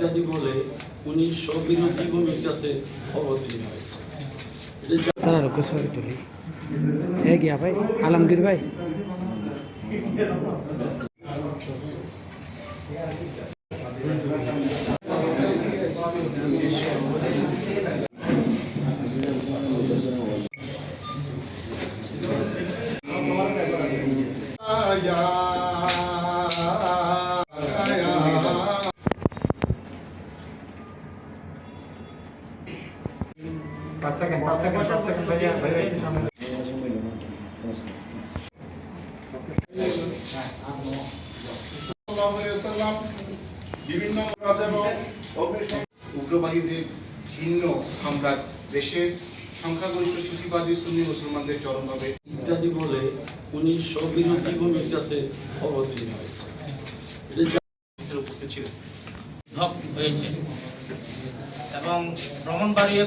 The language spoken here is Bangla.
ইত্যাদি বলে উনি স্ববিরোধী ভূমিকাতে অবতীর্ণ হয়েছে। তারা লোক ছবি তুলি গিয়া ভাই আলমগীর ভাই Pas second भैया বিভিন্ন উগ্রবাদীদের ঘৃণ্য আমরা দেশের সংখ্যাগরিষ্ঠ সুফিবাদী সুন্নি মুসলমানদের চরমভাবে ইত্যাদি বলে উনি স্ববিরোধী ভূমিকাতে অবতীর্ণ হয়েছে। উপস্থিত ছিলেন হয়েছে এবং ব্রাহ্মণবাড়িয়া